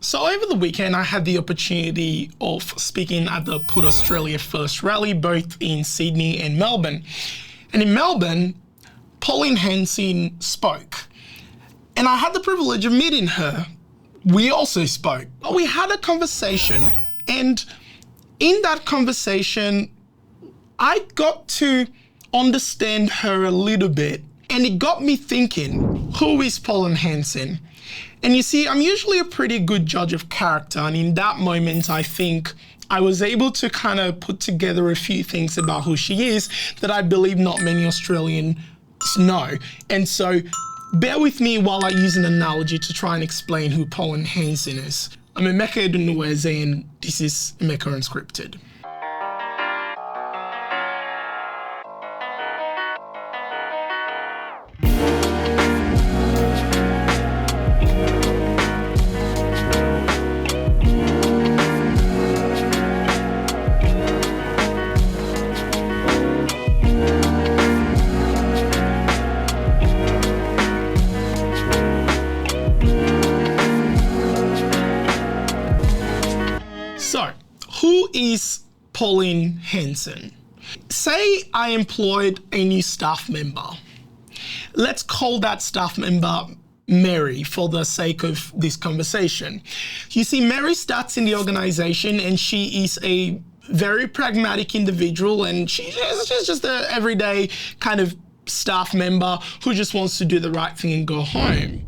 So over the weekend, I had the opportunity of speaking at the Put Australia First rally, both in Sydney and Melbourne. And in Melbourne, Pauline Hanson spoke. And I had the privilege of meeting her. We also spoke. We had a conversation, and in that conversation, I got to understand her a little bit, and it got me thinking, who is Pauline Hanson? And you see, I'm usually a pretty good judge of character, and in that moment, I think I was able to kind of put together a few things about who she is that I believe not many Australians know. And so bear with me while I use an analogy to try and explain who Pauline Hanson is. I'm Emeka, and this is Emeka Unscripted. So, who is Pauline Hanson? Say I employed a new staff member. Let's call that staff member Mary for the sake of this conversation. You see, Mary starts in the organization and she is a very pragmatic individual, and she's just an everyday kind of staff member who just wants to do the right thing and go home.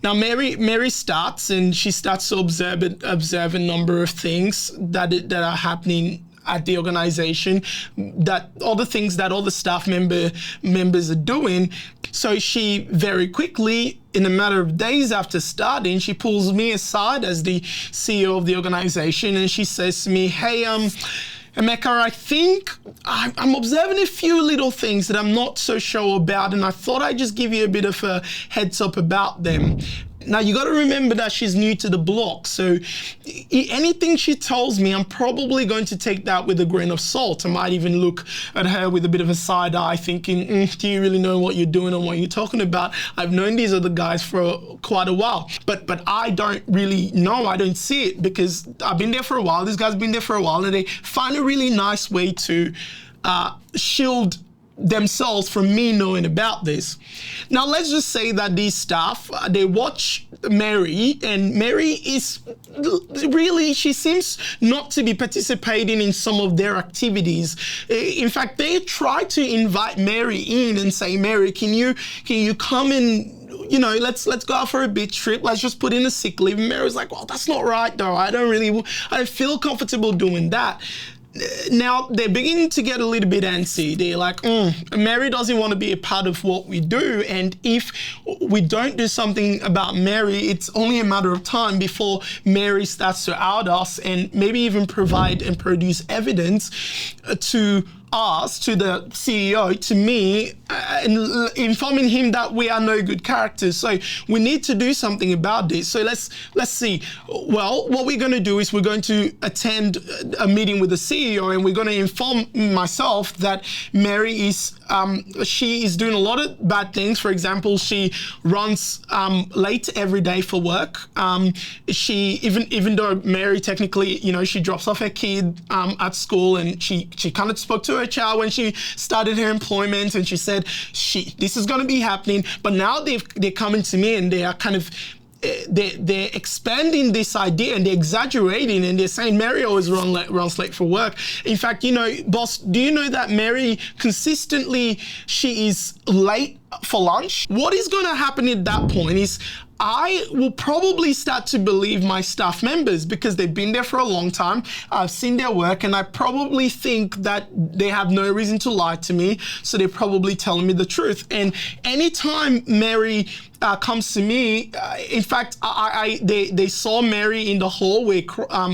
Now, Mary starts and she starts to observe a number of things that are happening at the organization, that all the things that all the staff members are doing. So she very quickly, in a matter of days after starting, she pulls me aside as the CEO of the organization, and she says to me, "Hey, Emeka, I think I'm observing a few little things that I'm not so sure about, and I thought I'd just give you a bit of a heads up about them." Now, you got to remember that she's new to the block, so anything she tells me, I'm probably going to take that with a grain of salt. I might even look at her with a bit of a side eye thinking, do you really know what you're doing and what you're talking about? I've known these other guys for quite a while, but I don't really know. I don't see it because I've been there for a while. This guy's been there for a while, and they find a really nice way to shield themselves from me knowing about this. Now, let's just say that these staff, they watch Mary, and Mary is really, she seems not to be participating in some of their activities. In fact, they try to invite Mary in and say, "Mary, can you come and, let's go out for a beach trip. Let's just put in a sick leave." And Mary's like, "Well, that's not right though. I don't feel comfortable doing that." Now, they're beginning to get a little bit antsy. They're like, Mary doesn't want to be a part of what we do, and if we don't do something about Mary, it's only a matter of time before Mary starts to out us and maybe even provide and produce evidence to us, to the CEO, to me, informing him that we are no good characters. So we need to do something about this. So let's see. Well, what we're going to do is we're going to attend a meeting with the CEO, and we're going to inform myself that Mary is she is doing a lot of bad things. For example, she runs late every day for work. She even though Mary technically, she drops off her kid at school, and she kind of spoke to her child when she started her employment, and she said this is going to be happening. But now they're coming to me, and they are kind of they're expanding this idea, and they're exaggerating, and they're saying Mary always runs late for work. In fact, boss, do you know that Mary consistently, she is late for lunch? What is going to happen at that point is I will probably start to believe my staff members because they've been there for a long time. I've seen their work, and I probably think that they have no reason to lie to me, so they're probably telling me the truth. And anytime Mary comes to me, in fact, they saw Mary in the hallway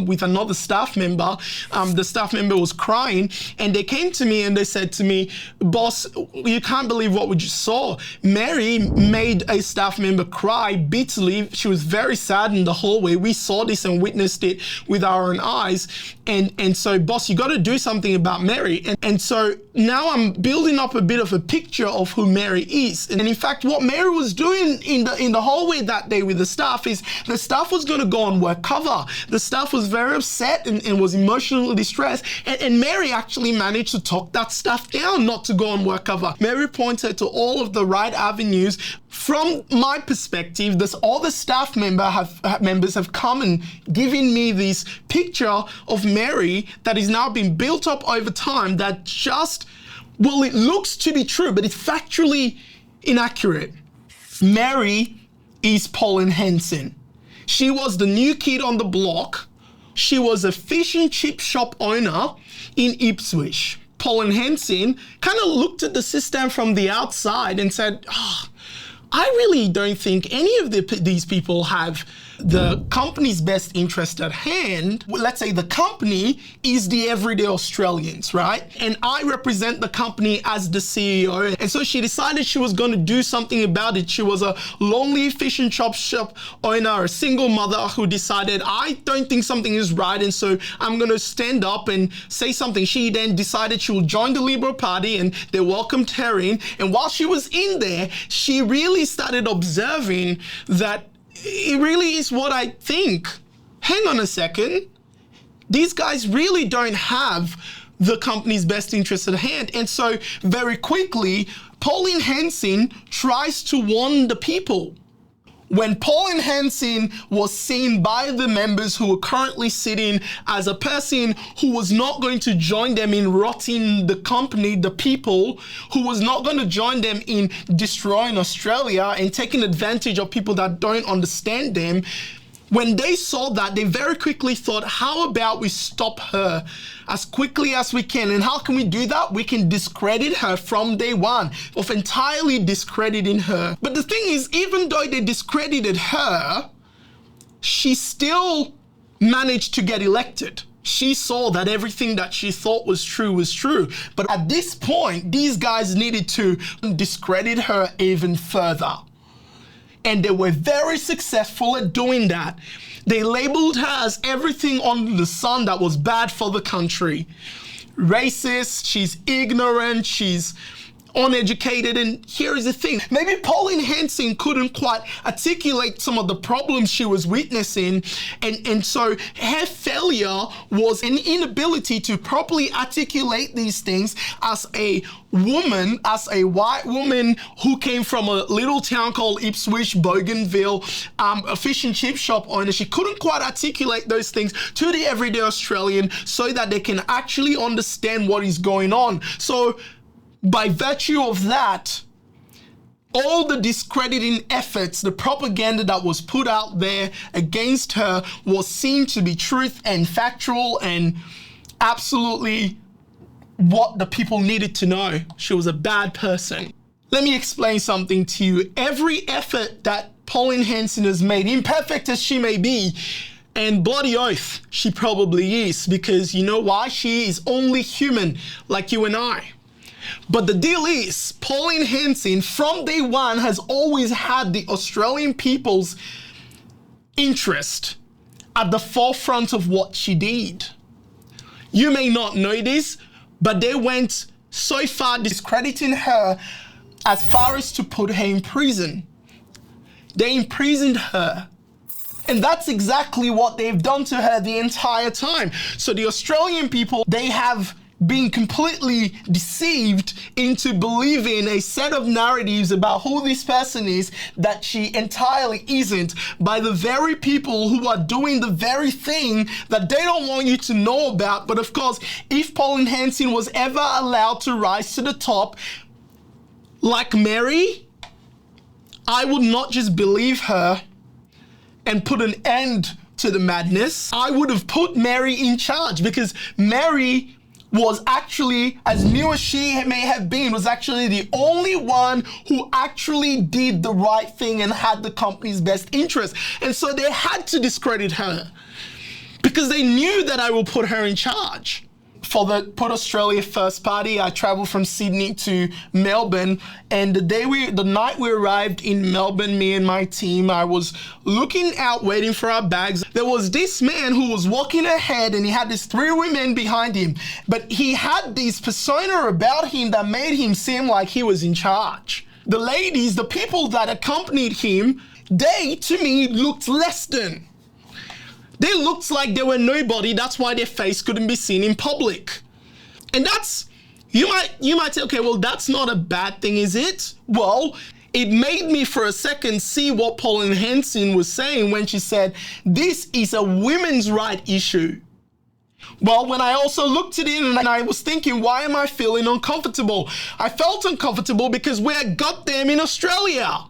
with another staff member. The staff member was crying, and they came to me and they said to me, "Boss, you can't believe what we just saw. Mary made a staff member cry bitterly. She was very sad in the hallway. We saw this and witnessed it with our own eyes. And so, boss, you got to do something about Mary." And so now I'm building up a bit of a picture of who Mary is. And in fact, what Mary was doing happened in the hallway that day with the staff is the staff was going to go on work cover. The staff was very upset and was emotionally distressed. And Mary actually managed to talk that staff down not to go on work cover. Mary pointed to all of the right avenues. From my perspective, all the staff members have come and given me this picture of Mary that is now being built up over time that just, well, it looks to be true, but it's factually inaccurate. Mary is Pauline Hanson. She was the new kid on the block. She was a fish and chip shop owner in Ipswich. Pauline Hanson kind of looked at the system from the outside and said, I really don't think any of these people have the company's best interest at hand. Let's say the company is the everyday Australians, right? And I represent the company as the CEO. And so she decided she was going to do something about it. She was a lonely fish and chop shop owner, a single mother who decided, I don't think something is right, and so I'm going to stand up and say something. She then decided she would join the Liberal Party, and they welcomed her in. And while she was in there, she really started observing that it really is what I think. Hang on a second. These guys really don't have the company's best interest at hand. And so very quickly, Pauline Hanson tries to warn the people. When Pauline Hanson was seen by the members who were currently sitting as a person who was not going to join them in rotting the company, the people, who was not going to join them in destroying Australia and taking advantage of people that don't understand them, when they saw that, they very quickly thought, how about we stop her as quickly as we can? And how can we do that? We can discredit her from day one, of entirely discrediting her. But the thing is, even though they discredited her, she still managed to get elected. She saw that everything that she thought was true. But at this point, these guys needed to discredit her even further. And they were very successful at doing that. They labeled her as everything under the sun that was bad for the country. Racist, she's ignorant, she's uneducated. And here is the thing. Maybe Pauline Hanson couldn't quite articulate some of the problems she was witnessing. And so her failure was an inability to properly articulate these things as a woman, as a white woman who came from a little town called Ipswich, Bougainville, a fish and chip shop owner. She couldn't quite articulate those things to the everyday Australian so that they can actually understand what is going on. So by virtue of that, all the discrediting efforts, the propaganda that was put out there against her was seen to be truth and factual and absolutely what the people needed to know. She was a bad person. Let me explain something to you. Every effort that Pauline Hanson has made, imperfect as she may be, and bloody oath she probably is, because you know why? She is only human like you and I. But the deal is, Pauline Hanson from day one has always had the Australian people's interest at the forefront of what she did. You may not know this, but they went so far discrediting her as far as to put her in prison. They imprisoned her. And that's exactly what they've done to her the entire time. So the Australian people, they have being completely deceived into believing a set of narratives about who this person is that she entirely isn't, by the very people who are doing the very thing that they don't want you to know about. But of course, if Pauline Hanson was ever allowed to rise to the top, like Mary, I would not just believe her and put an end to the madness. I would have put Mary in charge, because Mary was actually, as new as she may have been, was actually the only one who actually did the right thing and had the company's best interest. And so they had to discredit her because they knew that I will put her in charge. For the Put Australia First party, I traveled from Sydney to Melbourne, and the night we arrived in Melbourne, me and my team, I was looking out waiting for our bags. There was this man who was walking ahead, and he had these 3 women behind him, but he had this persona about him that made him seem like he was in charge. the ladies, the people that accompanied him, they, to me, looked less than. They looked like they were nobody. That's why their face couldn't be seen in public. And that's, you might say, okay, well, that's not a bad thing, is it? Well, it made me for a second see what Pauline Hanson was saying when she said, this is a women's right issue. Well, when I also looked at it and I was thinking, why am I feeling uncomfortable? I felt uncomfortable because we're goddamn in Australia.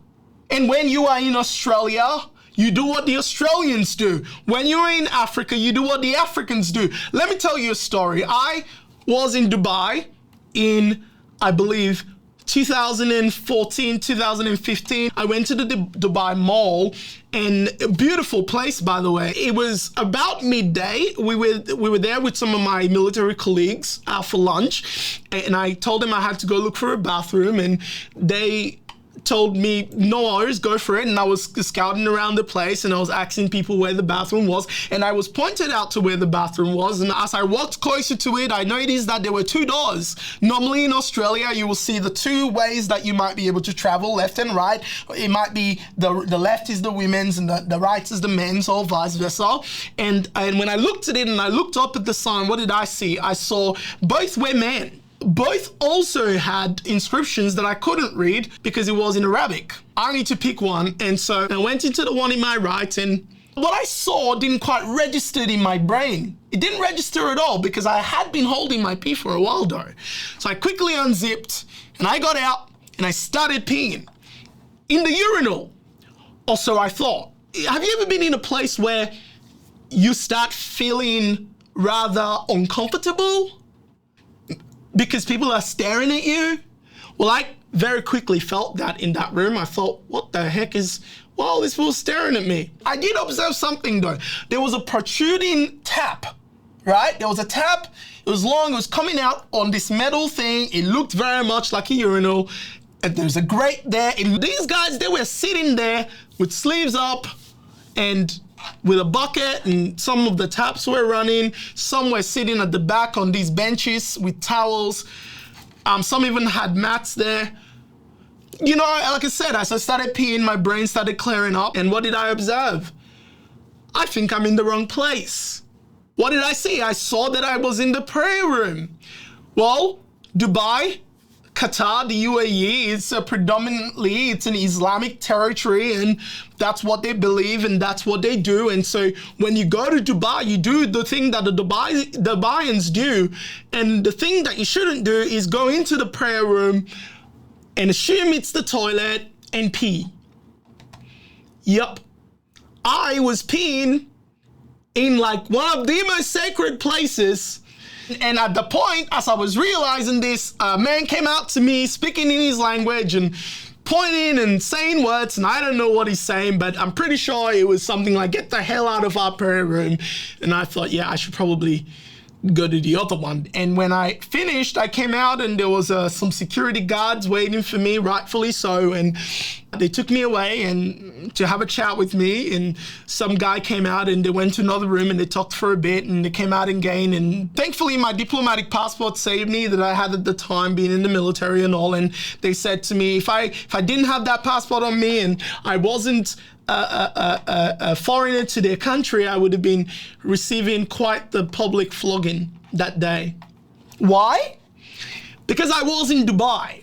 And when you are in Australia, you do what the Australians do. When you're in Africa, you do what the Africans do. Let me tell you a story. I was in Dubai in, I believe, 2014, 2015. I went to the Dubai Mall, and a beautiful place, by the way. It was about midday. We were there with some of my military colleagues out for lunch, and I told them I had to go look for a bathroom, and they told me, no worries, go for it. And I was scouting around the place and I was asking people where the bathroom was, and I was pointed out to where the bathroom was. And as I walked closer to it, I noticed that there were two doors. Normally in Australia, you will see the two ways that you might be able to travel, left and right. It might be the left is the women's and the right is the men's, or vice versa. And when I looked at it and I looked up at the sign, what did I see? I saw both were men. Both also had inscriptions that I couldn't read because it was in Arabic. I need to pick one. And so I went into the one in my right, and what I saw didn't quite register in my brain. It didn't register at all because I had been holding my pee for a while though. So I quickly unzipped and I got out and I started peeing in the urinal. Or so I thought. Have you ever been in a place where you start feeling rather uncomfortable because people are staring at you? Well, I very quickly felt that in that room. I thought, what the heck is, well, this fool's staring at me. I did observe something though. There was a protruding tap, right? There was a tap, it was long, it was coming out on this metal thing. It looked very much like a urinal. And there's a grate there. And these guys, they were sitting there with sleeves up and with a bucket, and some of the taps were running. Some were sitting at the back on these benches with towels. Some even had mats there. You know, like I said, as I started peeing, my brain started clearing up. And what did I observe? I think I'm in the wrong place. What did I see? I saw that I was in the prayer room. Well, Dubai, Qatar, the UAE, it's predominantly, it's an Islamic territory, and that's what they believe and that's what they do. And so when you go to Dubai, you do the thing that the Dubaians do. And the thing that you shouldn't do is go into the prayer room and assume it's the toilet and pee. Yup. I was peeing in like one of the most sacred places. And at the point, as I was realizing this, a man came out to me speaking in his language and pointing and saying words, and I don't know what he's saying, but I'm pretty sure it was something like, get the hell out of our prayer room. And I thought, yeah, I should probably go to the other one. And when I finished, I came out and there was some security guards waiting for me, rightfully so. And they took me away and to have a chat with me, and some guy came out and they went to another room and they talked for a bit and they came out again. And thankfully my diplomatic passport saved me that I had at the time, being in the military and all. And they said to me, if I didn't have that passport on me and I wasn't a foreigner to their country, I would have been receiving quite the public flogging that day. Why? Because I was in Dubai.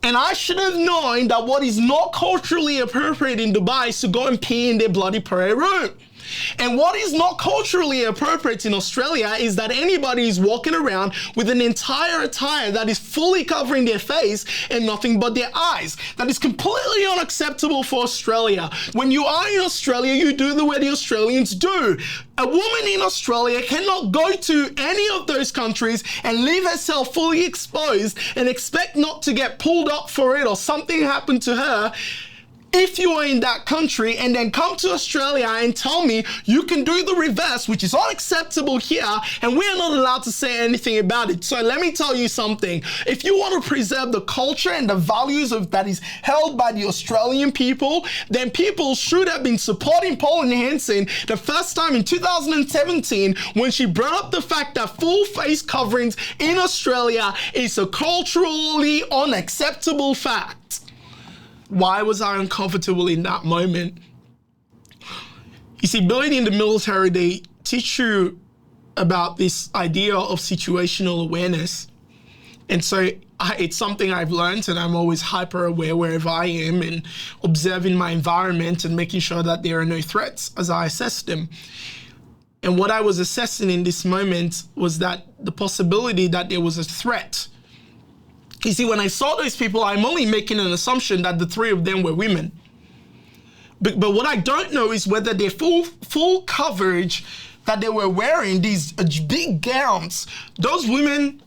And I should have known that what is not culturally appropriate in Dubai is to go and pee in their bloody prayer room. And what is not culturally appropriate in Australia is that anybody is walking around with an entire attire that is fully covering their face and nothing but their eyes. That is completely unacceptable for Australia. When you are in Australia, you do the way the Australians do. A woman in Australia cannot go to any of those countries and leave herself fully exposed and expect not to get pulled up for it or something happen to her. if you are in that country and then come to Australia and tell me you can do the reverse, which is unacceptable here, and we're not allowed to say anything about it. So let me tell you something. If you want to preserve the culture and the values that is held by the Australian people, then people should have been supporting Pauline Hanson the first time in 2017 when she brought up the fact that full face coverings in Australia is a culturally unacceptable fact. Why was I uncomfortable in that moment? You see, being in the military, they teach you about this idea of situational awareness. And so it's something I've learned, and I'm always hyper aware wherever I am and observing my environment and making sure that there are no threats as I assess them. And what I was assessing in this moment was that the possibility that there was a threat. You see, when I saw those people, I'm only making an assumption that the three of them were women. But what I don't know is whether their full coverage that they were wearing, these big gowns, those women,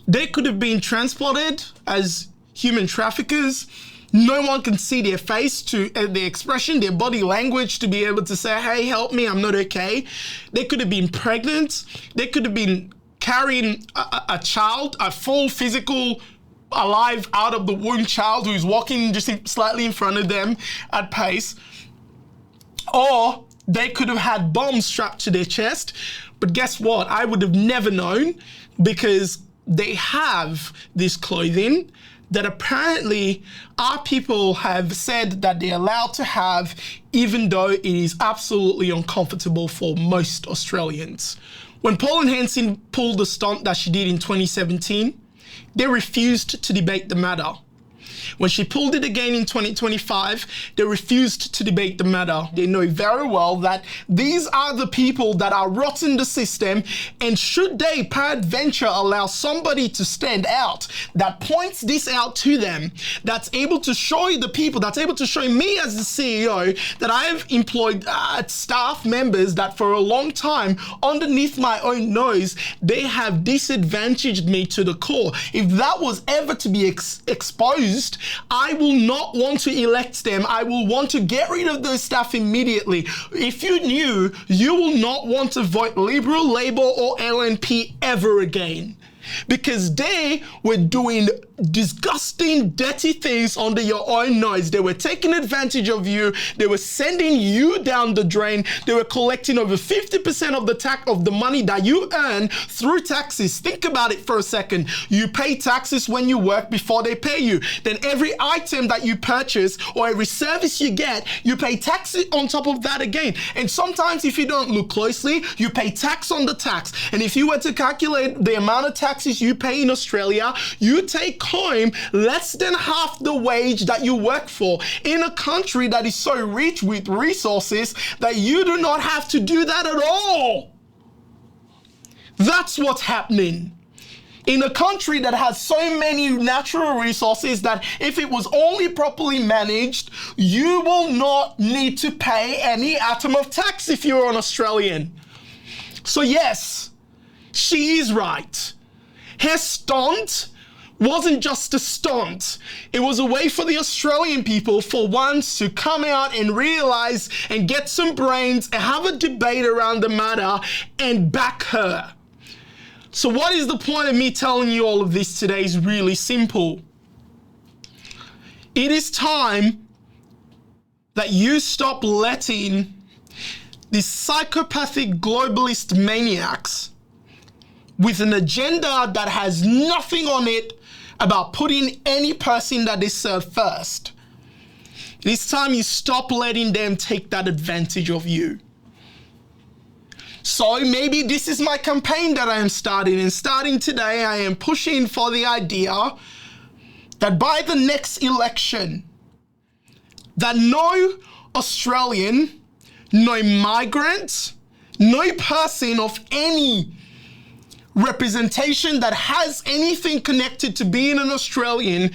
they could have been transported as human traffickers. No one can see their face, their expression, their body language to be able to say, hey, help me, I'm not okay. They could have been pregnant. They could have been carrying a child, a full physical, alive, out of the womb child who's walking just slightly in front of them at pace. Or they could have had bombs strapped to their chest. But guess what? I would have never known, because they have this clothing that apparently our people have said that they're allowed to have, even though it is absolutely uncomfortable for most Australians. When Pauline Hanson pulled the stunt that she did in 2017, they refused to debate the matter. When she pulled it again in 2025, they refused to debate the matter. They know very well that these are the people that are rotting the system, and should they peradventure allow somebody to stand out that points this out to them, that's able to show the people, that's able to show me as the CEO that I have employed staff members that for a long time, underneath my own nose, they have disadvantaged me to the core. If that was ever to be exposed, I will not want to elect them. I will want to get rid of those staff immediately. If you knew, you will not want to vote Liberal, Labour or LNP ever again, because they were doing disgusting, dirty things under your own nose. They were taking advantage of you. They were sending you down the drain. They were collecting over 50% of the money that you earn through taxes. Think about it for a second. You pay taxes when you work before they pay you. Then every item that you purchase or every service you get, you pay taxes on top of that again. And sometimes if you don't look closely, you pay tax on the tax. And if you were to calculate the amount of taxes you pay in Australia, you take home less than half the wage that you work for in a country that is so rich with resources that you do not have to do that at all. That's what's happening. In a country that has so many natural resources that if it was only properly managed, you will not need to pay any atom of tax if you're an Australian. So yes, she is right. Her stunt wasn't just a stunt. It was a way for the Australian people for once to come out and realize and get some brains and have a debate around the matter and back her. So what is the point of me telling you all of this today is really simple. It is time that you stop letting these psychopathic globalist maniacs with an agenda that has nothing on it about putting any person that they serve first. It's time you stop letting them take that advantage of you. So maybe this is my campaign that I am starting, and starting today I am pushing for the idea that by the next election, that no Australian, no migrant, no person of any representation that has anything connected to being an Australian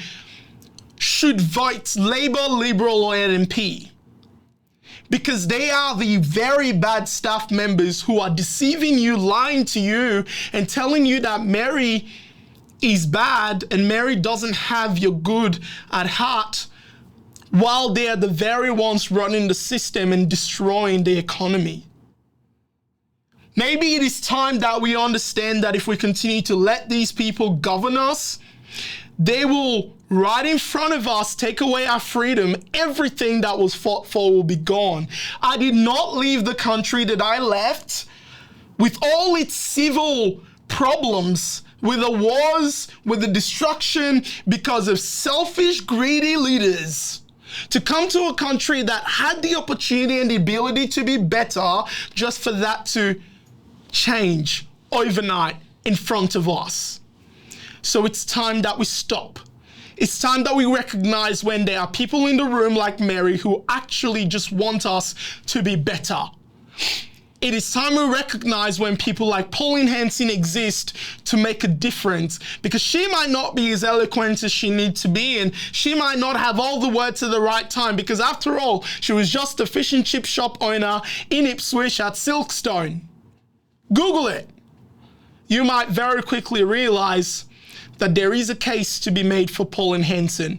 should vote Labour, Liberal or LNP. Because they are the very bad staff members who are deceiving you, lying to you and telling you that Mary is bad and Mary doesn't have your good at heart, while they are the very ones running the system and destroying the economy. Maybe it is time that we understand that if we continue to let these people govern us, they will, right in front of us, take away our freedom. Everything that was fought for will be gone. I did not leave the country that I left with all its civil problems, with the wars, with the destruction, because of selfish, greedy leaders, to come to a country that had the opportunity and the ability to be better, just for that to change overnight in front of us. So it's time that we stop. It's time that we recognize when there are people in the room like Mary who actually just want us to be better. It is time we recognize when people like Pauline Hanson exist to make a difference, because she might not be as eloquent as she needs to be, and she might not have all the words at the right time, because after all, she was just a fish and chip shop owner in Ipswich at Silkstone. Google it. You might very quickly realize that there is a case to be made for Pauline Hanson.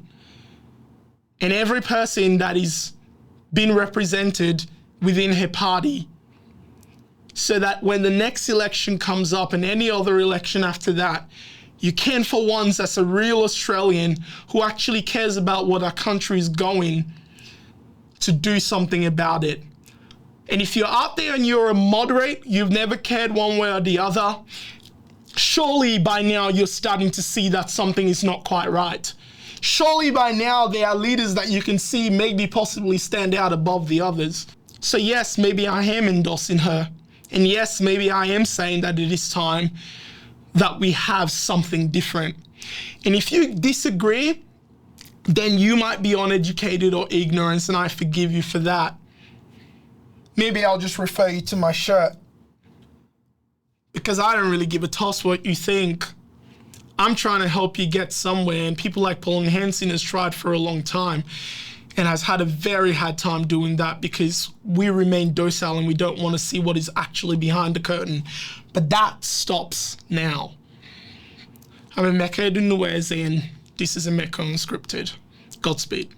And every person that is being represented within her party, so that when the next election comes up and any other election after that, you can, for once, as a real Australian who actually cares about what our country is going, to do something about it. And if you're out there and you're a moderate, you've never cared one way or the other, surely by now you're starting to see that something is not quite right. Surely by now there are leaders that you can see maybe possibly stand out above the others. So yes, maybe I am endorsing her. And yes, maybe I am saying that it is time that we have something different. And if you disagree, then you might be uneducated or ignorant, and I forgive you for that. Maybe I'll just refer you to my shirt, because I don't really give a toss what you think. I'm trying to help you get somewhere, and people like Pauline Hanson has tried for a long time and has had a very hard time doing that, because we remain docile and we don't want to see what is actually behind the curtain. But that stops now. I'm Emeka, and this is Emeka Unscripted. Godspeed.